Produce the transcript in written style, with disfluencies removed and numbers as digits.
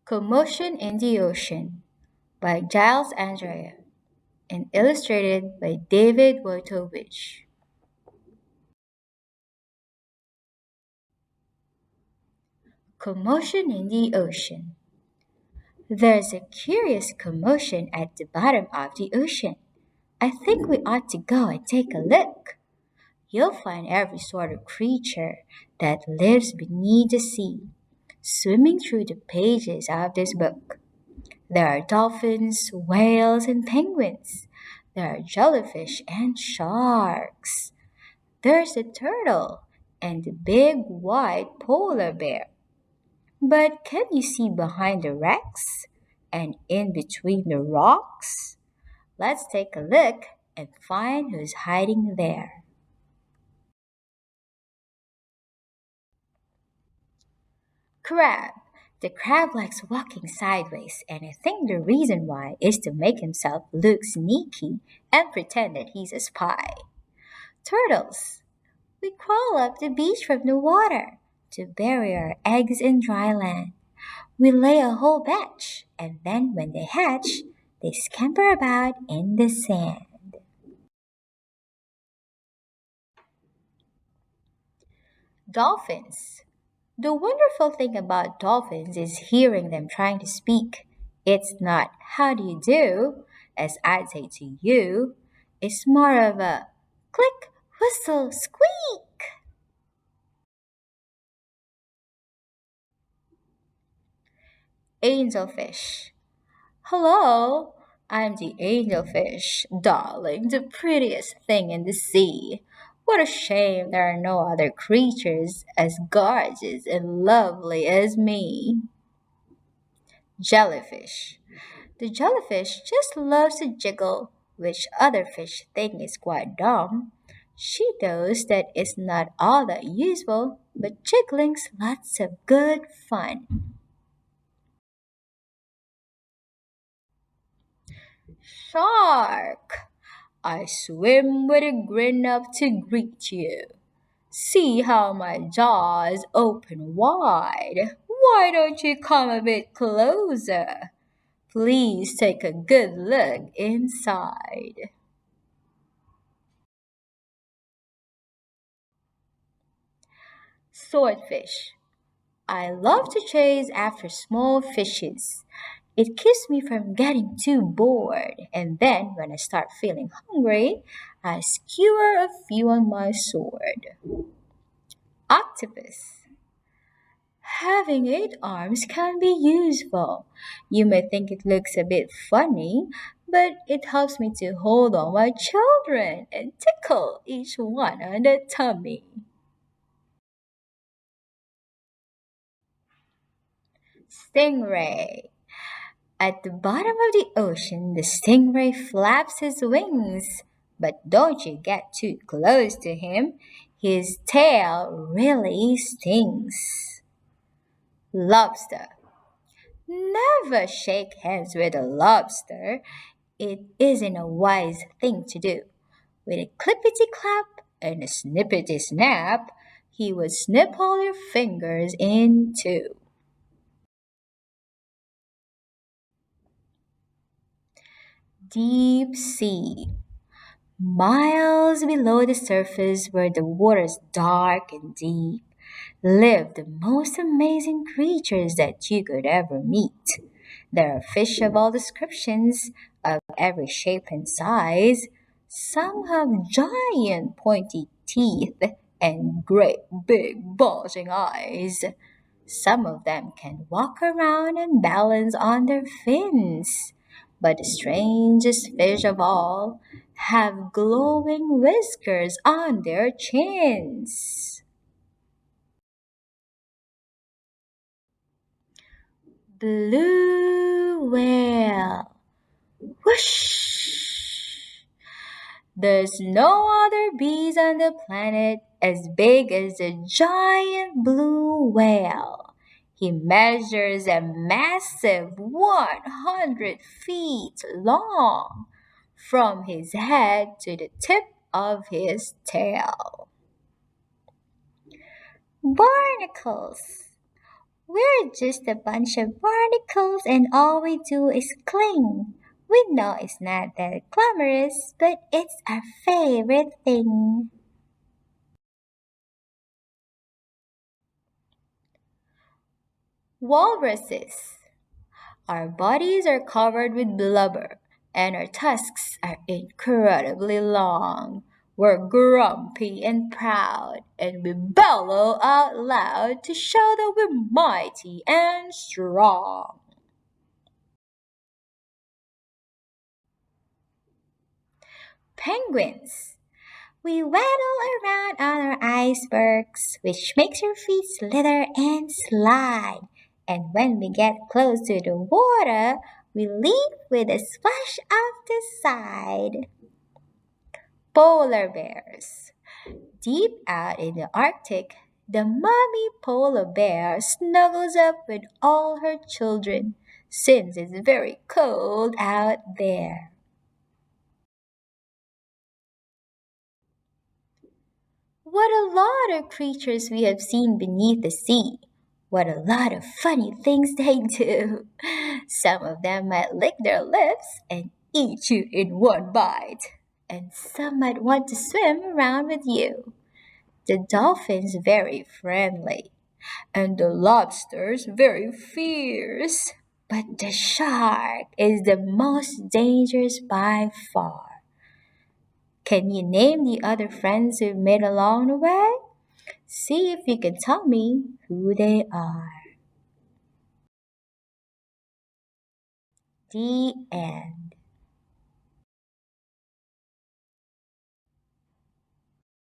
Commotion in the Ocean by Giles Andreae and illustrated by David Wojtowicz. Commotion in the Ocean. There's a curious commotion at the bottom of the ocean. I think we ought to go and take a look. You'll find every sort of creature that lives beneath the sea swimming through the pages of this book. There are dolphins, whales, and penguins. There are jellyfish and sharks. There's a turtle and the big white polar bear. But can you see behind the wrecks and in between the rocks? Let's take a look and find who's hiding there. Crab. The crab likes walking sideways, and I think the reason why is to make himself look sneaky and pretend that he's a spy. Turtles. We crawl up the beach from the water to bury our eggs in dry land. We lay a whole batch, and then when they hatch, they scamper about in the sand. Dolphins. The wonderful thing about dolphins is hearing them trying to speak. It's not how do you do, as I'd say to you. It's more of a click, whistle, squeak. Angelfish. Hello, I'm the angelfish, darling, the prettiest thing in the sea. What a shame there are no other creatures as gorgeous and lovely as me. Jellyfish. The jellyfish just loves to jiggle, which other fish think is quite dumb. She knows that it's not all that useful, but jiggling's lots of good fun. Shark! I swim with a grin up to greet you. See how my jaws open wide. Why don't you come a bit closer? Please take a good look inside. Swordfish. I love to chase after small fishes. It keeps me from getting too bored, and then when I start feeling hungry, I skewer a few on my sword. Octopus. Having 8 arms can be useful. You may think it looks a bit funny, but it helps me to hold on my children and tickle each one on the tummy. Stingray. At the bottom of the ocean, the stingray flaps his wings. But don't you get too close to him. His tail really stings. Lobster. Never shake hands with a lobster. It isn't a wise thing to do. With a clippity clap and a snippety snap, he would snip all your fingers in two. Deep sea. Miles below the surface, where the water is dark and deep, live the most amazing creatures that you could ever meet. There are fish of all descriptions, of every shape and size. Some have giant pointy teeth and great big bulging eyes. Some of them can walk around and balance on their fins. But the strangest fish of all have glowing whiskers on their chins. Blue whale. Whoosh! There's no other beast on the planet as big as the giant blue whale. He measures a massive 100 feet long from his head to the tip of his tail. Barnacles. We're just a bunch of barnacles and all we do is cling. We know it's not that glamorous, but it's our favorite thing. Walruses. Our bodies are covered with blubber, and our tusks are incredibly long. We're grumpy and proud, and we bellow out loud to show that we're mighty and strong. Penguins. We waddle around on our icebergs, which makes our feet slither and slide. And when we get close to the water, we leap with a splash off the side. Polar bears. Deep out in the Arctic, the mommy polar bear snuggles up with all her children since it's very cold out there. What a lot of creatures we have seen beneath the sea. What a lot of funny things they do. Some of them might lick their lips and eat you in one bite. And some might want to swim around with you. The dolphin's very friendly. And the lobster's very fierce. But the shark is the most dangerous by far. Can you name the other friends you've made along the way? See if you can tell me who they are. The end.